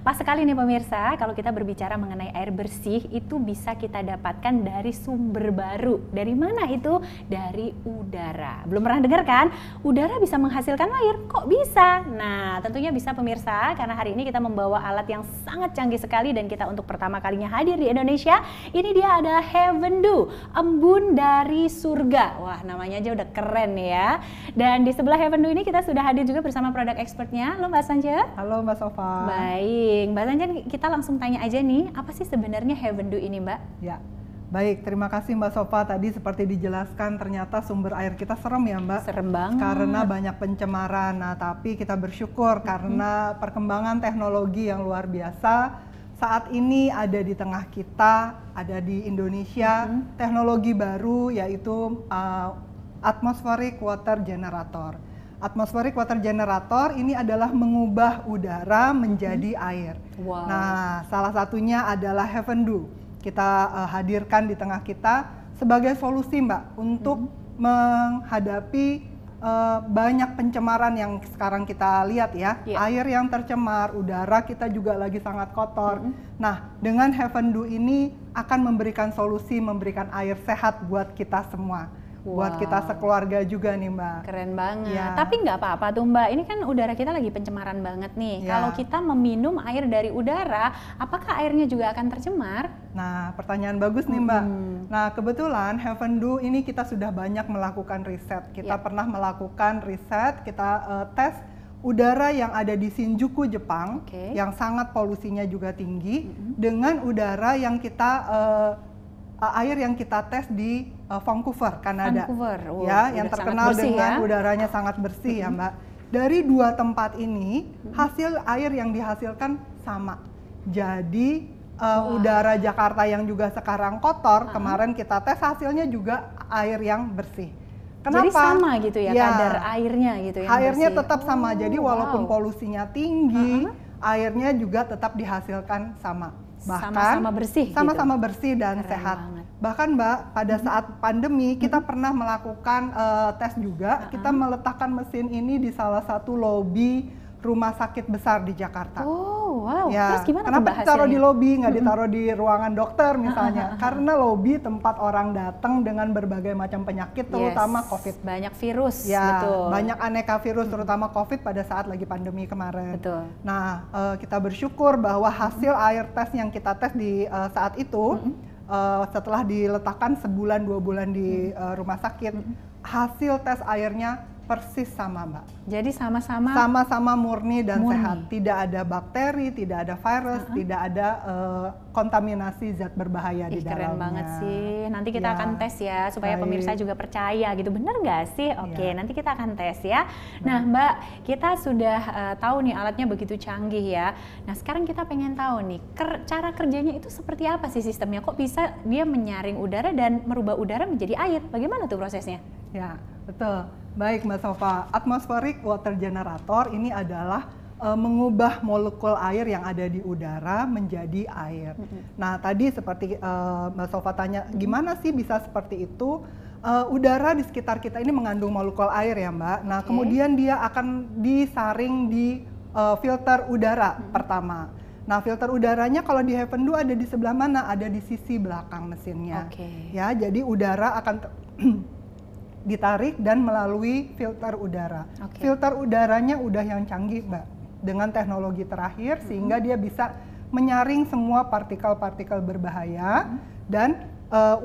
Pas sekali nih pemirsa, kalau kita berbicara mengenai air bersih itu bisa kita dapatkan dari sumber baru. Dari mana itu? Dari udara. Belum pernah dengar kan? Udara bisa menghasilkan air, kok bisa? Nah, tentunya bisa pemirsa, karena hari ini kita membawa alat yang sangat canggih sekali dan kita untuk pertama kalinya hadir di Indonesia. Ini dia ada Heaven Dew, embun dari surga. Wah, namanya aja udah keren ya. Dan di sebelah Heaven Dew ini kita sudah hadir juga bersama produk expertnya. Halo Mbak Sanja. Halo Mbak Sofa. Baik, Mbak Sanja, kita langsung tanya aja nih, apa sih sebenarnya Heaven Dew ini Mbak? Ya, baik, terima kasih Mbak Sofa. Tadi seperti dijelaskan ternyata sumber air kita serem ya Mbak. Serem banget. Karena banyak pencemaran. Nah, tapi kita bersyukur karena perkembangan teknologi yang luar biasa. Saat ini ada di tengah kita, ada di Indonesia, teknologi baru yaitu atmospheric water generator. Atmospheric water generator ini adalah mengubah udara menjadi air. Wow. Nah, salah satunya adalah Heaven Dew. Kita hadirkan di tengah kita sebagai solusi Mbak untuk menghadapi banyak pencemaran yang sekarang kita lihat ya. Air yang tercemar, udara kita juga lagi sangat kotor. Nah, dengan Heaven Dew ini akan memberikan solusi, memberikan air sehat buat kita semua. Buat kita sekeluarga juga nih Mbak. Keren banget. Ya. Tapi nggak apa-apa tuh Mbak, ini kan udara kita lagi pencemaran banget nih. Ya. Kalau kita meminum air dari udara, apakah airnya juga akan tercemar? Nah, pertanyaan bagus nih Mbak. Nah, kebetulan Heaven Dew ini kita sudah banyak melakukan riset. Kita pernah melakukan riset, kita tes udara yang ada di Shinjuku, Jepang, yang sangat polusinya juga tinggi, dengan udara yang kita air yang kita tes di Vancouver, Kanada. Ya, yang terkenal dengan udaranya sangat bersih ya Mbak. Dari dua tempat ini, hasil air yang dihasilkan sama. Jadi udara Jakarta yang juga sekarang kotor, kemarin kita tes hasilnya juga air yang bersih. Kenapa? Jadi sama gitu ya, kadar airnya gitu ya. Airnya tetap sama, jadi walaupun polusinya tinggi, airnya juga tetap dihasilkan sama. Bahkan sama-sama bersih, sama-sama bersih dan sehat. Bahkan Mbak, pada saat pandemi kita pernah melakukan tes juga. Kita meletakkan mesin ini di salah satu lobi rumah sakit besar di Jakarta. Oh, wow. Ya, terus gimana kenapa ditaruh di lobi, nggak ditaruh di ruangan dokter misalnya? Karena lobi tempat orang datang dengan berbagai macam penyakit, terutama COVID. Banyak virus, ya, betul. Banyak aneka virus, terutama COVID pada saat lagi pandemi kemarin. Betul. Nah, kita bersyukur bahwa hasil air tes yang kita tes di saat itu, setelah diletakkan sebulan 2 bulan di rumah sakit, hasil tes airnya persis sama Mbak. Jadi sama-sama murni dan sehat. Tidak ada bakteri, tidak ada virus, tidak ada kontaminasi zat berbahaya di dalamnya. Keren banget sih. Nanti kita akan tes ya supaya pemirsa juga percaya gitu. Bener nggak sih? Oke, nanti kita akan tes ya. Nah Mbak, kita sudah tahu nih alatnya begitu canggih ya. Nah sekarang kita pengen tahu nih cara kerjanya itu seperti apa sih sistemnya? Kok bisa dia menyaring udara dan merubah udara menjadi air? Bagaimana tuh prosesnya? Ya, betul. Baik Mbak Sofa, atmospheric water generator ini adalah mengubah molekul air yang ada di udara menjadi air. Nah tadi seperti Mbak Sofa tanya, gimana sih bisa seperti itu? Udara di sekitar kita ini mengandung molekul air ya Mbak. Nah kemudian dia akan disaring di filter udara pertama. Nah filter udaranya kalau di Heaven Dew ada di sebelah mana? Ada di sisi belakang mesinnya. Ya, jadi udara akan ditarik dan melalui filter udara. Filter udaranya udah yang canggih Mbak, dengan teknologi terakhir sehingga dia bisa menyaring semua partikel-partikel berbahaya dan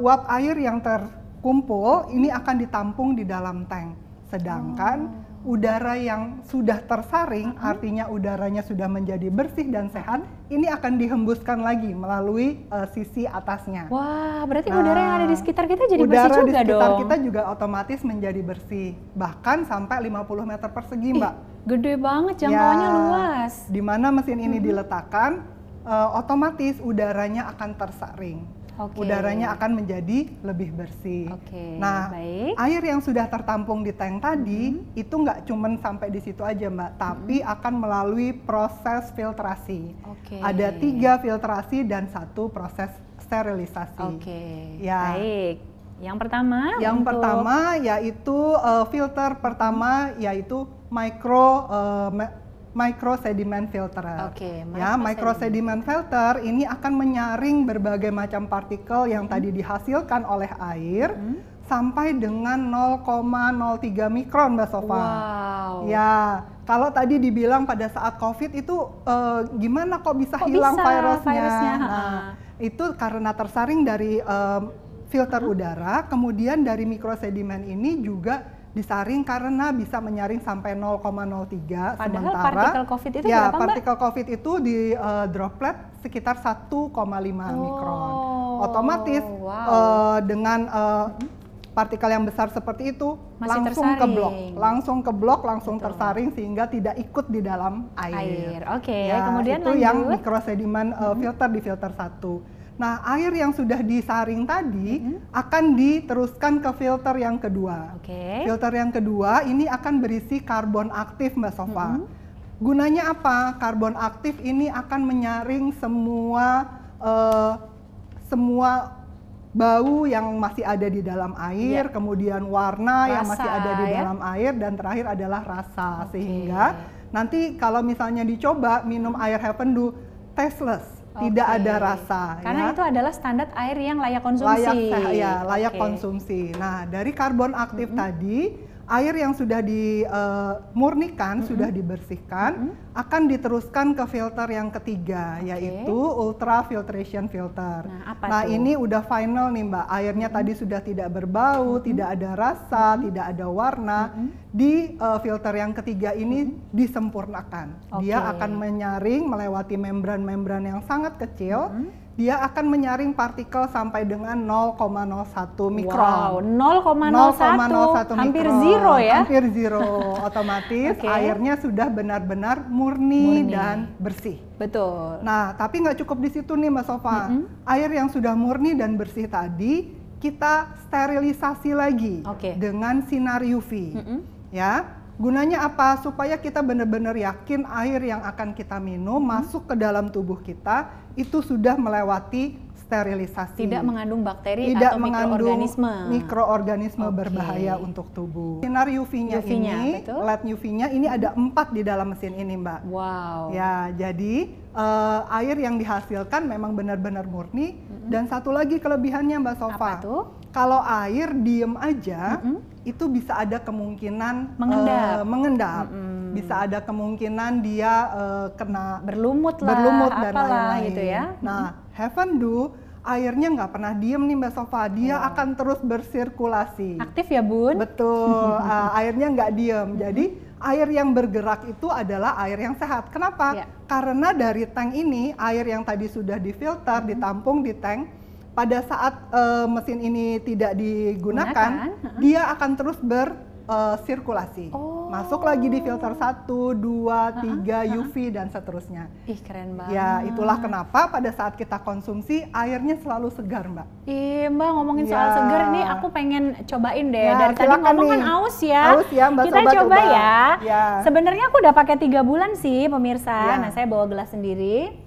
uap air yang terkumpul ini akan ditampung di dalam tank. Sedangkan udara yang sudah tersaring, artinya udaranya sudah menjadi bersih dan sehat, ini akan dihembuskan lagi melalui sisi atasnya. Wah, berarti udara yang ada di sekitar kita jadi bersih juga dong? Udara di sekitar kita juga otomatis menjadi bersih, bahkan sampai 50 meter persegi Mbak. Gede banget, jangkauannya luas. Di mana mesin ini diletakkan, otomatis udaranya akan tersaring. Udaranya akan menjadi lebih bersih. Nah, air yang sudah tertampung di tank tadi itu nggak cuman sampai di situ aja Mbak, tapi akan melalui proses filtrasi. Ada 3 filtrasi dan 1 proses sterilisasi. Ya. Baik. Yang pertama yaitu filter pertama yaitu micro sediment filter. Oke, Ya, micro sediment filter ini akan menyaring berbagai macam partikel yang tadi dihasilkan oleh air sampai dengan 0,03 mikron, Mbak Sofa. Wow. Ya, kalau tadi dibilang pada saat COVID itu gimana kok bisa hilang virusnya? Nah, itu karena tersaring dari filter udara, kemudian dari mikrosedimen ini juga disaring karena bisa menyaring sampai 0,03. Padahal partikel COVID itu ya, berapa, Mbak? partikel COVID itu di droplet sekitar 1,5 mikron. Otomatis dengan partikel yang besar seperti itu masih langsung ke blok, langsung tersaring sehingga tidak ikut di dalam air. Oke, ya, kemudian itu lanjut. yang mikrosedimen filter di filter 1. Nah, air yang sudah disaring tadi akan diteruskan ke filter yang kedua. Filter yang kedua ini akan berisi karbon aktif, Mbak Sofa. Gunanya apa? Karbon aktif ini akan menyaring semua bau yang masih ada di dalam air, kemudian warna yang masih ada di dalam air, dan terakhir adalah rasa. Sehingga nanti kalau misalnya dicoba minum air Heaven Dew, tasteless. Tidak ada rasa. Karena itu adalah standar air yang layak konsumsi. Layak konsumsi. Nah, dari karbon aktif tadi, air yang sudah dimurnikan, sudah dibersihkan, akan diteruskan ke filter yang ketiga, yaitu ultrafiltration filter. Nah, ini udah final nih, Mbak. Airnya tadi sudah tidak berbau, tidak ada rasa, tidak ada warna. Di filter yang ketiga ini disempurnakan. Dia akan menyaring melewati membran-membran yang sangat kecil. Dia akan menyaring partikel sampai dengan 0,01 mikron. Wow, 0,01 hampir zero ya? Hampir zero. Otomatis airnya sudah benar-benar murni dan bersih. Betul. Nah, tapi nggak cukup di situ nih, Mbak Sofa. Air yang sudah murni dan bersih tadi, kita sterilisasi lagi dengan sinar UV. Ya, gunanya apa? Supaya kita benar-benar yakin air yang akan kita minum masuk ke dalam tubuh kita itu sudah melewati sterilisasi. Tidak mengandung bakteri tidak atau mengandung mikroorganisme berbahaya untuk tubuh. Sinar UV-nya ini, LED UV-nya ini ada 4 di dalam mesin ini, Mbak. Wow. Ya, jadi air yang dihasilkan memang benar-benar murni. Dan satu lagi kelebihannya, Mbak Sofa. Apa tuh? Kalau air diem aja, itu bisa ada kemungkinan mengendap. Bisa ada kemungkinan dia kena berlumut dan lain-lain. Gitu ya. Nah, Heaven Dew airnya nggak pernah diem nih, Mbak Sofa. Dia akan terus bersirkulasi. Aktif ya, Bun? Betul. Airnya nggak diem. Jadi air yang bergerak itu adalah air yang sehat. Kenapa? Karena dari tank ini air yang tadi sudah difilter, ditampung di tank. Pada saat mesin ini tidak digunakan, dia akan terus bersirkulasi. Masuk lagi di filter 1, 2, 3, UV, dan seterusnya. Ih, keren banget. Ya, itulah kenapa pada saat kita konsumsi, airnya selalu segar, Mbak. Ih, Mbak, ngomongin soal segar nih, aku pengen cobain deh. Dari tadi ngomong kan aus ya. Aus ya, Mbak. Kita coba ya. Ya. Sebenarnya aku udah pakai 3 bulan sih, pemirsa. Nah, saya bawa gelas sendiri.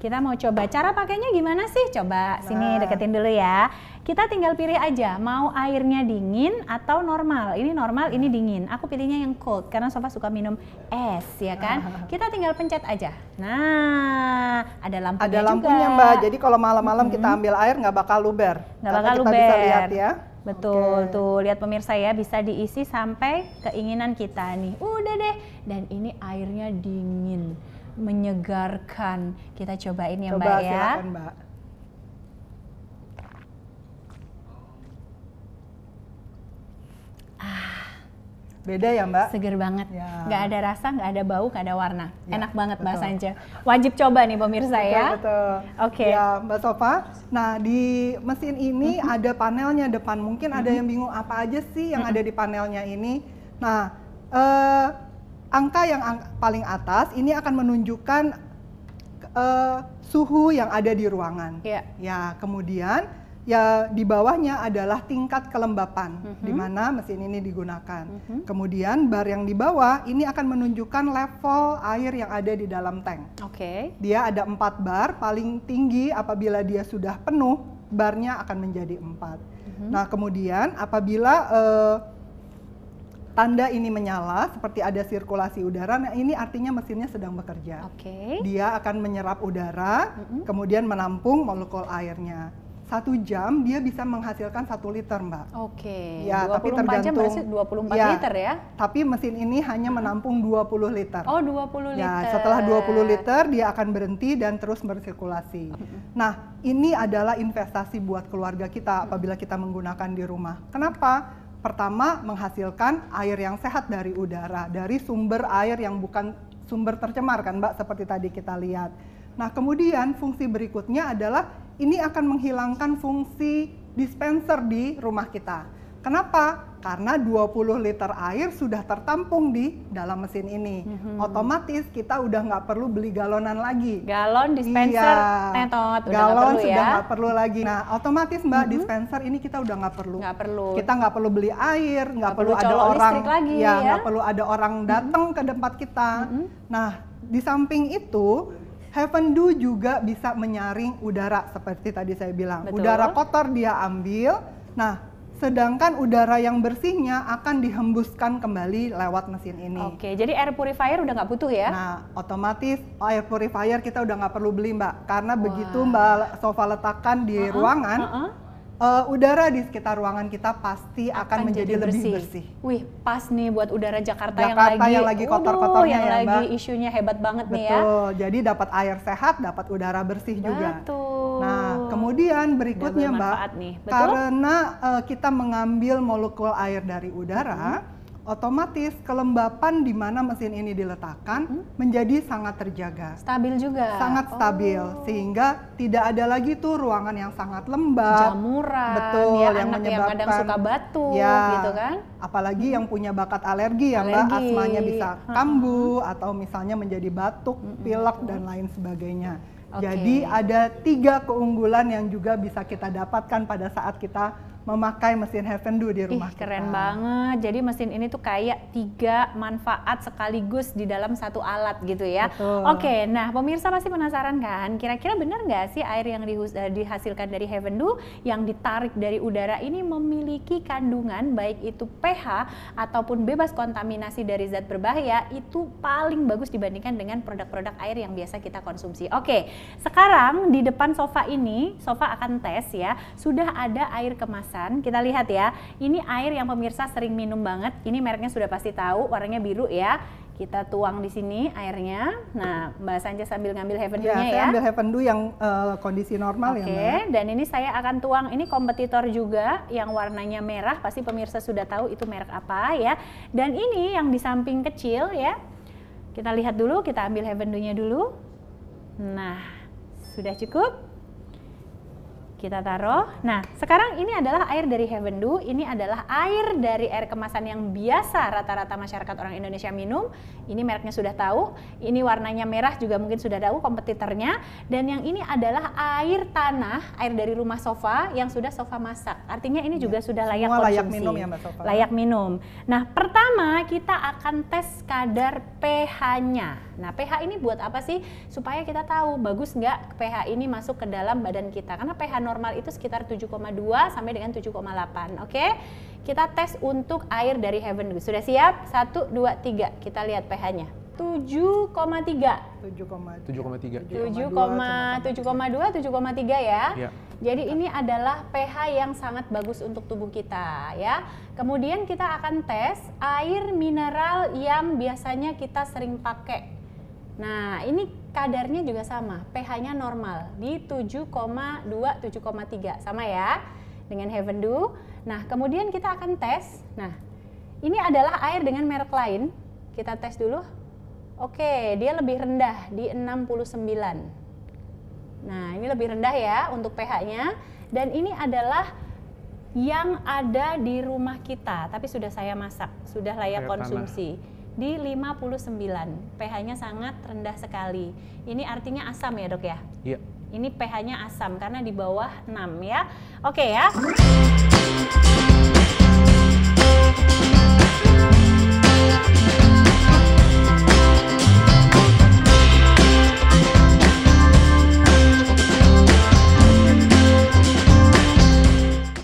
Kita mau coba, cara pakainya gimana sih? Coba sini deketin dulu ya. Kita tinggal pilih aja, mau airnya dingin atau normal. Ini normal, ini dingin. Aku pilihnya yang cold, karena Sofa suka minum es, ya kan? Kita tinggal pencet aja. Nah, ada lampunya juga. Ada lampunya, Mbak. Jadi kalau malam-malam kita ambil air nggak bakal luber. Nggak bakal luber. Kita bisa lihat ya. Betul, tuh lihat pemirsa ya, bisa diisi sampai keinginan kita nih. Udah deh, dan ini airnya dingin, menyegarkan. Kita cobain ya, Mbak ya. Silakan, Mbak. Beda ya, Mbak? Seger banget, nggak ada rasa, nggak ada bau, nggak ada warna. Enak banget bahasanya. Wajib coba nih pemirsa ya. Betul. Oke. Ya, Mbak Sofa. Nah, di mesin ini ada panelnya depan. Mungkin ada yang bingung apa aja sih yang ada di panelnya ini. Nah, angka yang paling atas ini akan menunjukkan suhu yang ada di ruangan. Ya, kemudian ya di bawahnya adalah tingkat kelembapan di mana mesin ini digunakan. Kemudian bar yang di bawah ini akan menunjukkan level air yang ada di dalam tank. Dia ada 4 bar, paling tinggi apabila dia sudah penuh, barnya akan menjadi 4. Nah, kemudian apabila tanda ini menyala seperti ada sirkulasi udara, nah ini artinya mesinnya sedang bekerja. Oke. Dia akan menyerap udara, kemudian menampung molekul airnya. 1 jam dia bisa menghasilkan 1 liter, Mbak. Oke. Ya, tapi 24 jam tergantung. berarti 24 Ya, liter ya? Tapi mesin ini hanya menampung 20 liter. Oh, 20 liter. Ya, setelah 20 liter dia akan berhenti dan terus bersirkulasi. Nah, ini adalah investasi buat keluarga kita apabila kita menggunakan di rumah. Kenapa? Pertama, menghasilkan air yang sehat dari udara, dari sumber air yang bukan sumber tercemar kan, Mbak, seperti tadi kita lihat. Nah, kemudian fungsi berikutnya adalah ini akan menghilangkan fungsi dispenser di rumah kita. Kenapa? Karena 20 liter air sudah tertampung di dalam mesin ini. Otomatis kita udah nggak perlu beli galonan lagi. Galon, dispenser, Iya, tetot, udah galon nggak perlu sudah ya? nggak perlu lagi. Nah, otomatis Mbak, dispenser ini kita udah nggak perlu. Nggak perlu. Kita nggak perlu beli air, nggak perlu perlu ada colok orang, listrik lagi, ya ya? nggak perlu ada orang datang ke tempat kita. Nah, di samping itu, Heavendu juga bisa menyaring udara seperti tadi saya bilang. Betul. Udara kotor dia ambil. Nah, sedangkan udara yang bersihnya akan dihembuskan kembali lewat mesin ini. Oke, jadi air purifier udah nggak butuh ya? Nah, otomatis air purifier kita udah nggak perlu beli, Mbak. Karena begitu Mbak Sofa letakkan di ruangan, udara di sekitar ruangan kita pasti akan menjadi lebih bersih. Wih, pas nih buat udara Jakarta, Jakarta yang lagi kotor-kotornya yang ya, lagi Mbak. isunya hebat banget nih ya. Betul, jadi dapat air sehat, dapat udara bersih juga. Betul. Nah, kemudian berikutnya, Double Mbak, manfaat nih, betul? karena kita mengambil molekul air dari udara, otomatis kelembapan di mana mesin ini diletakkan menjadi sangat terjaga. Stabil juga. Sangat stabil, sehingga tidak ada lagi tuh ruangan yang sangat lembab. Jamuran, Betul, ya, yang anak yang kadang suka batuk, ya, gitu kan? Apalagi yang punya bakat alergi ya, Mbak, Alergi. asmanya bisa kambuh atau misalnya menjadi batuk, pilek dan lain sebagainya. Oke. Jadi ada 3 keunggulan yang juga bisa kita dapatkan pada saat kita memakai mesin Heavendu di rumah kita. Keren banget. Jadi mesin ini tuh kayak 3 manfaat sekaligus di dalam satu alat gitu ya. Betul. Oke, nah pemirsa pasti penasaran kan? Kira-kira benar nggak sih air yang dihasilkan dari Heavendu yang ditarik dari udara ini memiliki kandungan baik itu pH ataupun bebas kontaminasi dari zat berbahaya itu paling bagus dibandingkan dengan produk-produk air yang biasa kita konsumsi. Oke, sekarang di depan sofa ini, sofa akan tes ya, sudah ada air kemasan. Kita lihat ya, ini air yang pemirsa sering minum banget. Ini mereknya sudah pasti tahu, warnanya biru ya. Kita tuang di sini airnya. Nah, Mbak Sanja sambil ngambil Heavendu-nya ya. Saya ambil Heavendu yang kondisi normal ya, Mbak. Oke, dan ini saya akan tuang, ini kompetitor juga yang warnanya merah, pasti pemirsa sudah tahu itu merek apa ya. Dan ini yang di samping kecil ya. Kita lihat dulu, kita ambil Heavendu-nya dulu. Nah, sudah cukup. Kita taruh. Nah, sekarang ini adalah air dari Heavendu. Ini adalah air dari air kemasan yang biasa rata-rata masyarakat orang Indonesia minum. Ini mereknya sudah tahu. Ini warnanya merah juga mungkin sudah tahu kompetitornya. Dan yang ini adalah air tanah, air dari rumah sofa yang sudah sofa masak. Artinya ini juga sudah layak Semua konsumsi. layak minum ya, Mbak Sofa. Layak minum. Nah, pertama kita akan tes kadar pH-nya. Nah, pH ini buat apa sih? Supaya kita tahu bagus nggak pH ini masuk ke dalam badan kita. Karena pH normal itu sekitar 7,2 sampai dengan 7,8. Oke? Kita tes untuk air dari Heavendu. Sudah siap? 1, 2, 3. Kita lihat pH-nya. 7,3. 7,3. 7,2 ya. Ya. Jadi ini adalah pH yang sangat bagus untuk tubuh kita ya. Kemudian kita akan tes air mineral yang biasanya kita sering pakai. Nah, ini kadarnya juga sama, pH-nya normal di 7,2, 7,3, sama ya dengan Heavendu. Nah, kemudian kita akan tes. Nah, ini adalah air dengan merek lain. Kita tes dulu. Oke, dia lebih rendah di 69. Nah, ini lebih rendah ya untuk pH-nya. Dan ini adalah yang ada di rumah kita, tapi sudah saya masak, sudah layak Air konsumsi. Di 59, pH-nya sangat rendah sekali. Ini artinya asam ya, Dok ya? Iya. Ini pH-nya asam karena di bawah 6 ya. Oke ya.